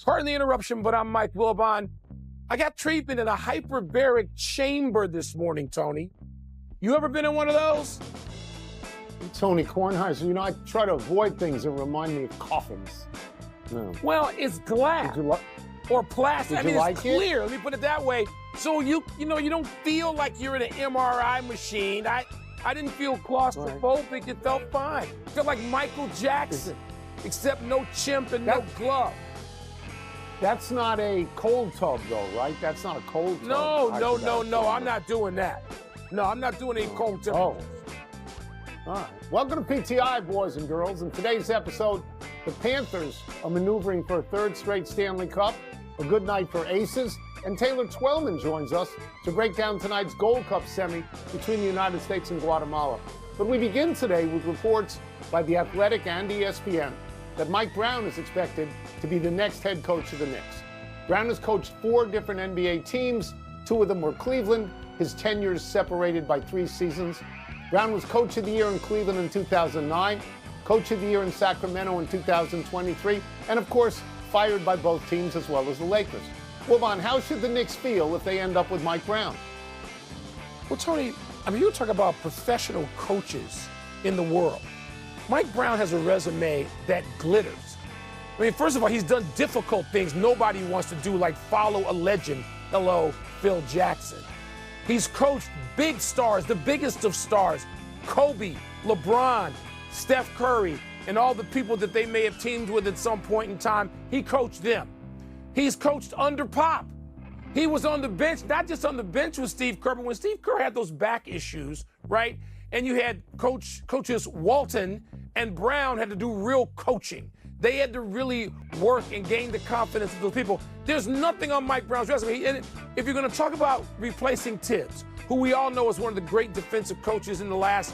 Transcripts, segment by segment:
Pardon the interruption, but I'm Mike Wilbon. I got treatment in a hyperbaric chamber this morning, Tony. You ever been in one of those? Tony Kornheiser, I try to avoid things that remind me of coffins. No. Well, it's glass or plastic. Did you like it's clear. Let me put it that way. So you don't feel like you're in an MRI machine. I didn't feel claustrophobic. Right. It felt fine. I felt like Michael Jackson, except no chimp and no glove. That's not a cold tub, though, right? That's not a cold tub. No. I'm not doing that. No, I'm not doing any cold tub. Oh. All right. Welcome to PTI, boys and girls. In today's episode, the Panthers are maneuvering for a third straight Stanley Cup. A good night for aces. And Taylor Twellman joins us to break down tonight's Gold Cup semi between the United States and Guatemala. But we begin today with reports by The Athletic and ESPN that Mike Brown is expected to be the next head coach of the Knicks. Brown has coached 4 different NBA teams. 2 of them were Cleveland. His tenure is separated by 3 seasons. Brown was Coach of the Year in Cleveland in 2009, Coach of the Year in Sacramento in 2023, and of course, fired by both teams as well as the Lakers. Wilbon, how should the Knicks feel if they end up with Mike Brown? Well, Tony, you talk about professional coaches in the world. Mike Brown has a resume that glitters. First of all, he's done difficult things nobody wants to do, like follow a legend. Hello, Phil Jackson. He's coached big stars, the biggest of stars, Kobe, LeBron, Steph Curry, and all the people that they may have teamed with at some point in time. He coached them. He's coached under Pop. He was on the bench, not just on the bench with Steve Kerr, but when Steve Kerr had those back issues, right? And you had coaches Walton and Brown had to do real coaching. They had to really work and gain the confidence of those people. There's nothing on Mike Brown's resume. And if you're going to talk about replacing Tibbs, who we all know is one of the great defensive coaches in the last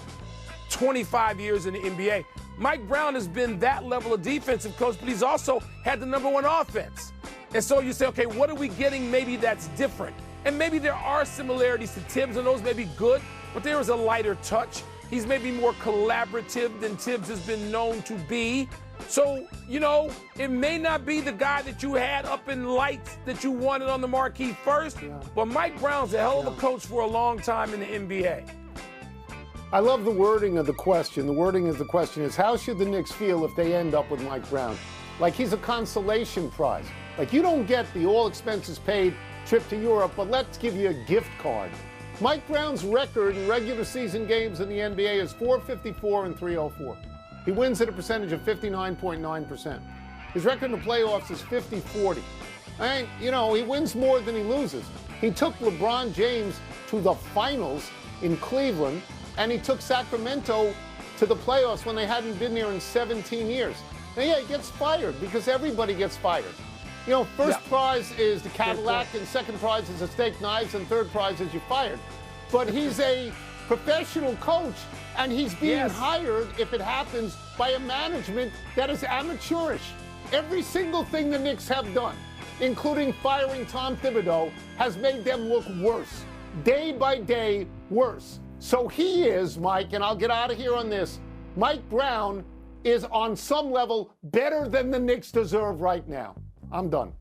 25 years in the NBA, Mike Brown has been that level of defensive coach, but he's also had the #1 offense. And so you say, okay, what are we getting maybe that's different? And maybe there are similarities to Tibbs, and those may be good, but there is a lighter touch. He's maybe more collaborative than Tibbs has been known to be. So, it may not be the guy that you had up in lights that you wanted on the marquee first, but Mike Brown's a hell of a coach for a long time in the NBA. I love the wording of the question. The wording of the question is, how should the Knicks feel if they end up with Mike Brown? Like he's a consolation prize. Like you don't get the all-expenses-paid trip to Europe, but let's give you a gift card. Mike Brown's record in regular season games in the NBA is .454 and .304. He wins at a percentage of 59.9%. His record in the playoffs is 50-40. He wins more than he loses. He took LeBron James to the finals in Cleveland, and he took Sacramento to the playoffs when they hadn't been there in 17 years. Now, he gets fired because everybody gets fired. First prize is the Cadillac, and second prize is the steak knives, and third prize is you're fired. But he's a professional coach, and he's being hired, if it happens, by a management that is amateurish. Every single thing the Knicks have done, including firing Tom Thibodeau, has made them look worse. Day by day, worse. So he is, Mike, and I'll get out of here on this, Mike Brown is on some level better than the Knicks deserve right now. I'm done.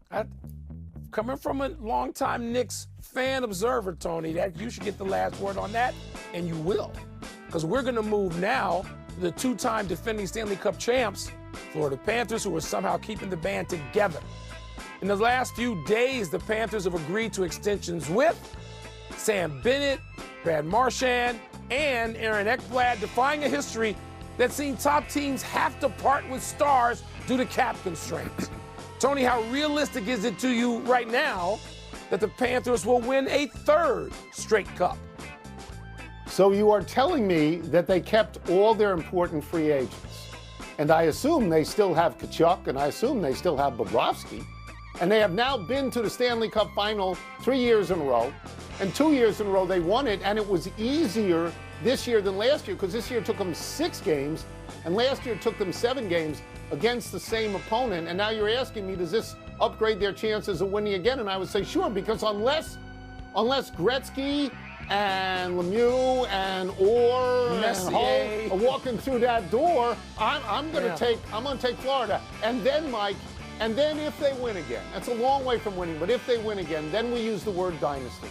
Coming from a longtime Knicks fan observer, Tony, that you should get the last word on that, and you will. Because we're going to move now to the 2-time defending Stanley Cup champs, Florida Panthers, who are somehow keeping the band together. In the last few days, the Panthers have agreed to extensions with Sam Bennett, Brad Marchand, and Aaron Ekblad, defying a history that's seen top teams have to part with stars due to cap constraints. Tony, how realistic is it to you right now that the Panthers will win a 3rd straight cup? So you are telling me that they kept all their important free agents. And I assume they still have Kachuk, and I assume they still have Bobrovsky. And they have now been to the Stanley Cup final 3 years in a row. And 2 years in a row they won it, and it was easier this year than last year, because this year took them 6 games, and last year took them 7 games against the same opponent. And now you're asking me, does this upgrade their chances of winning again? And I would say sure, because unless Gretzky and Lemieux and Orr and Hull are walking through that door, I'm going to take Florida. And then, Mike, And then if they win again, that's a long way from winning, but if they win again, then we use the word dynasty.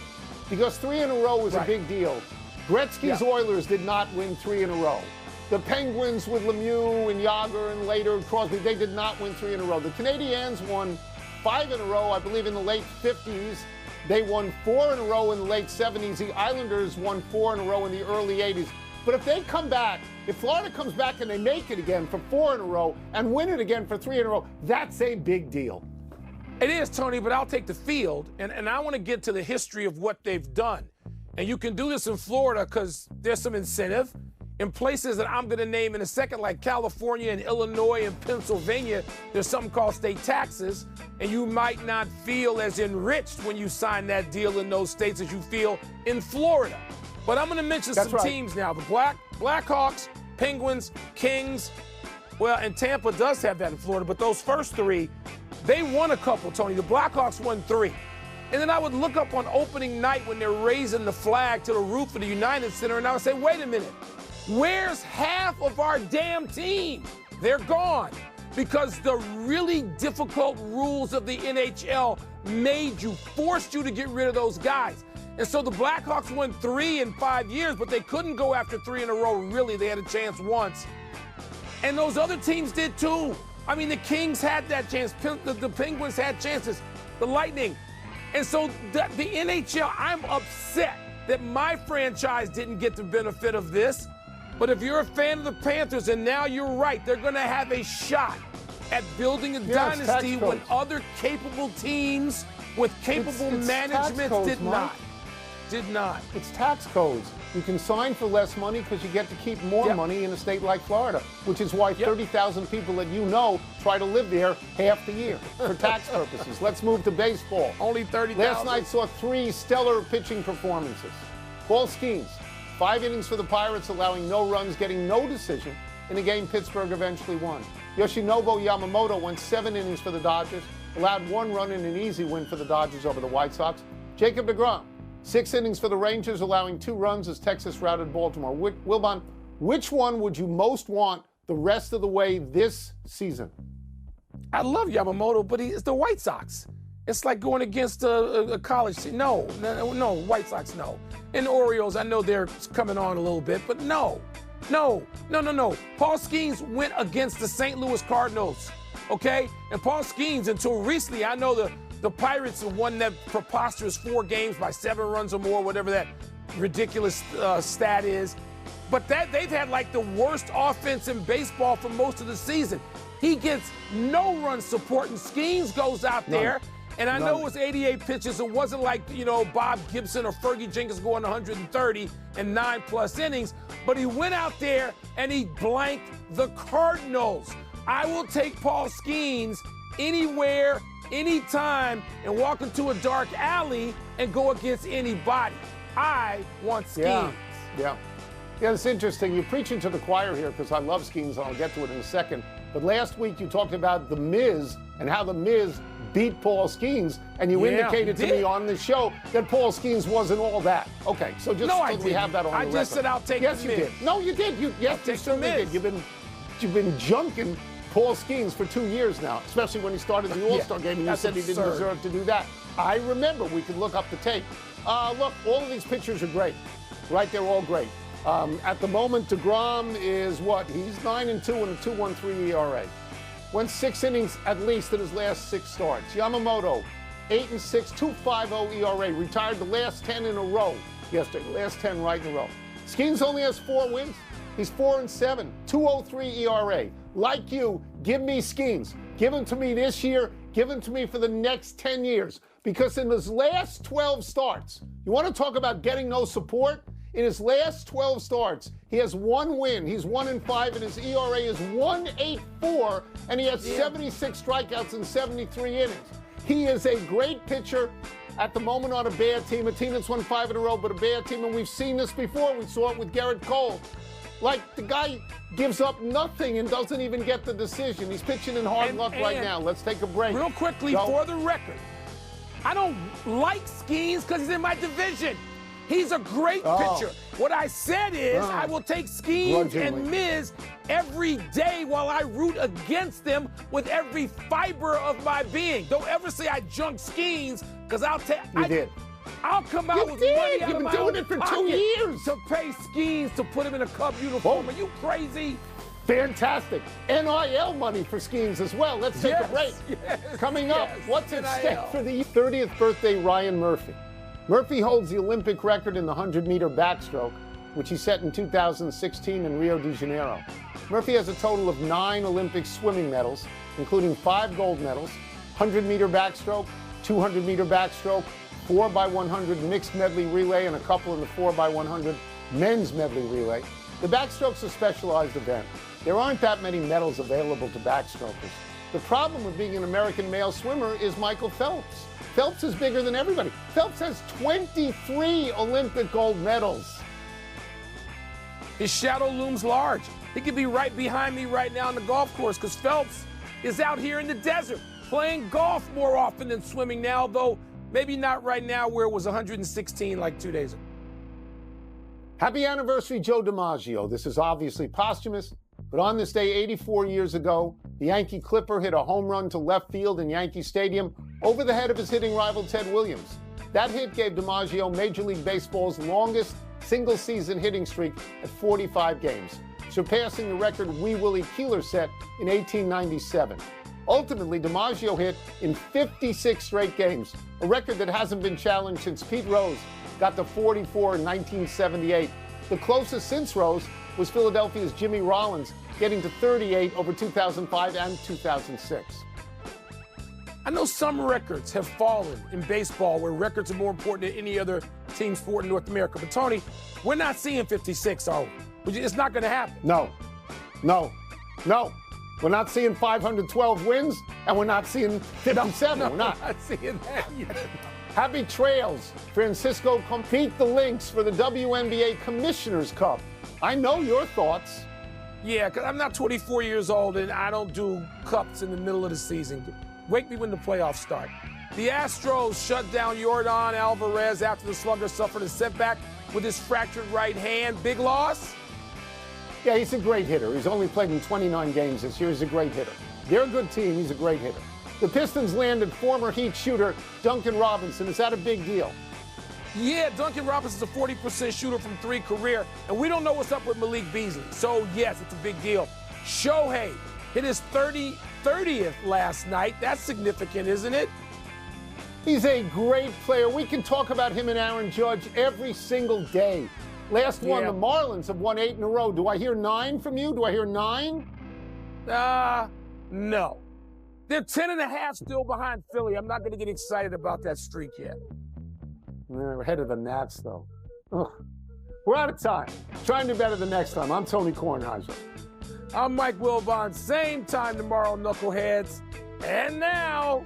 Because 3 in a row is a big deal. Gretzky's Oilers did not win 3 in a row. The Penguins with Lemieux and Yager and later Crosby, they did not win 3 in a row. The Canadiens won 5 in a row, I believe, in the late 50s. They won 4 in a row in the late 70s. The Islanders won 4 in a row in the early 80s. But if they come back, if Florida comes back and they make it again for 4 in a row and win it again for 3 in a row, that's a big deal. It is, Tony, but I'll take the field, and I want to get to the history of what they've done. And you can do this in Florida because there's some incentive. In places that I'm going to name in a second, like California and Illinois and Pennsylvania, there's something called state taxes, and you might not feel as enriched when you sign that deal in those states as you feel in Florida. But I'm going to mention some teams now. The Blackhawks, Penguins, Kings. Well, and Tampa does have that in Florida, but those first 3, they won a couple, Tony. The Blackhawks won 3. And then I would look up on opening night when they're raising the flag to the roof of the United Center, and I would say, wait a minute, where's half of our damn team? They're gone. Because the really difficult rules of the NHL forced you to get rid of those guys. And so the Blackhawks won 3 in 5 years, but they couldn't go after 3 in a row, really. They had a chance once. And those other teams did too. I mean, the Kings had that chance. The Penguins had chances. The Lightning. And so the NHL, I'm upset that my franchise didn't get the benefit of this. But if you're a fan of the Panthers, and now you're right, they're going to have a shot at building a dynasty when other capable teams with capable management did not. It's tax codes. You can sign for less money because you get to keep more money in a state like Florida, which is why 30,000 people that you know try to live there half the year for tax purposes. Let's move to baseball. Only 30,000. Last night saw 3 stellar pitching performances. Paul Skeens, 5 innings for the Pirates, allowing no runs, getting no decision in a game Pittsburgh eventually won. Yoshinobu Yamamoto went 7 innings for the Dodgers, allowed 1 run in an easy win for the Dodgers over the White Sox. Jacob deGrom, 6 innings for the Rangers, allowing 2 runs as Texas routed Baltimore. Wilbon, which one would you most want the rest of the way this season? I love Yamamoto, but it's the White Sox. It's like going against a college team. No, White Sox, no. And the Orioles, I know they're coming on a little bit, but no. Paul Skeens went against the St. Louis Cardinals, okay? And Paul Skeens, until recently, I know the Pirates have won that preposterous 4 games by 7 runs or more, whatever that ridiculous stat is. But they've had like the worst offense in baseball for most of the season. He gets no run support, and Skeens goes out there. And I know it was 88 pitches. It wasn't like, Bob Gibson or Fergie Jenkins going 130 and 9+ innings. But he went out there and he blanked the Cardinals. I will take Paul Skeens anywhere, anytime, and walk into a dark alley and go against anybody. I want Skeens. Yeah, it's interesting. You're preaching to the choir here because I love Skeens, and I'll get to it in a second. But last week you talked about The Miz and how The Miz beat Paul Skeens, and you indicated to me on the show that Paul Skeens wasn't all that. Okay, so just so we have that on the record. I just said I'll take The Miz. Yes, you did. No, you did. You certainly did. You've been junking Paul Skeens for 2 years now, especially when he started the All-Star game, and you said he didn't deserve to do that. I remember. We could look up the tape. Look, all of these pitchers are great. Right? They're all great. At the moment, deGrom is what? He's 9-2 and a 2.13 ERA. Went 6 innings at least in his last 6 starts. Yamamoto, 8-6, 2.50 ERA. Retired the last 10 in a row yesterday. Last 10 right in a row. Skeens only has 4 wins. He's 4-7, 2.03 ERA. Like you, give me Skeens. Give him to me this year. Give him to me for the next 10 years. Because in his last 12 starts, you want to talk about getting no support? In his last 12 starts, he has 1 win. He's 1-5, and his ERA is 1.84, and he has 76 strikeouts in 73 innings. He is a great pitcher at the moment on a bad team, a team that's won 5 in a row, but a bad team, and we've seen this before. We saw it with Garrett Cole. Like, the guy gives up nothing and doesn't even get the decision. He's pitching in hard luck right now. Let's take a break. Real quickly, for the record, I don't like Skeens because he's in my division. He's a great pitcher. What I said is I will take Skeens and Miz every day while I root against them with every fiber of my being. Don't ever say I junk Skeens, because I'll take. You did. I'll come out with money out of my own You've been doing it for pocket 2 years. to pay Skeens to put him in a Cub uniform. Are you crazy? Fantastic. NIL money for Skeens as well. Let's take a break. Coming up, what's at stake for the 30th birthday Ryan Murphy? Murphy holds the Olympic record in the 100-meter backstroke, which he set in 2016 in Rio de Janeiro. Murphy has a total of 9 Olympic swimming medals, including 5 gold medals, 100-meter backstroke, 200-meter backstroke, 4x100 mixed medley relay, and a couple in the 4x100 men's medley relay. The backstroke's a specialized event. There aren't that many medals available to backstrokers. The problem with being an American male swimmer is Michael Phelps. Phelps is bigger than everybody. Phelps has 23 Olympic gold medals. His shadow looms large. He could be right behind me right now on the golf course, because Phelps is out here in the desert playing golf more often than swimming now, though maybe not right now where it was 116 like 2 days ago. Happy anniversary, Joe DiMaggio. This is obviously posthumous, but on this day 84 years ago, the Yankee Clipper hit a home run to left field in Yankee Stadium over the head of his hitting rival Ted Williams. That hit gave DiMaggio Major League Baseball's longest single-season hitting streak at 45 games, surpassing the record Wee Willie Keeler set in 1897. Ultimately, DiMaggio hit in 56 straight games, a record that hasn't been challenged since Pete Rose got to 44 in 1978. The closest since Rose was Philadelphia's Jimmy Rollins, getting to 38 over 2005 and 2006. I know some records have fallen in baseball where records are more important than any other team sport in North America. But, Tony, we're not seeing 56, are we? It's not going to happen. No. We're not seeing 512 wins, and we're not seeing 57. No, we're not seeing that either. Happy trails, Francisco. Compete the Lynx for the WNBA Commissioner's Cup. I know your thoughts. Yeah, because I'm not 24 years old, and I don't do cups in the middle of the season. Wake me when the playoffs start. The Astros shut down Yordan Alvarez after the slugger suffered a setback with his fractured right hand. Big loss? Yeah, he's a great hitter. He's only played in 29 games this year. He's a great hitter. They're a good team. He's a great hitter. The Pistons landed former Heat shooter Duncan Robinson. Is that a big deal? Yeah, Duncan Robinson's a 40% shooter from 3 career, and we don't know what's up with Malik Beasley. So, yes, it's a big deal. Shohei hit his 30th last night. That's significant, isn't it? He's a great player. We can talk about him and Aaron Judge every single day. Last one, the Marlins have won 8 in a row. Do I hear 9 from you? Do I hear 9? No. They're 10.5 still behind Philly. I'm not going to get excited about that streak yet. We're ahead of the Nats, though. Ugh. We're out of time. Try and do better the next time. I'm Tony Kornheiser. I'm Mike Wilbon. Same time tomorrow, knuckleheads. And now,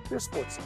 there's sports.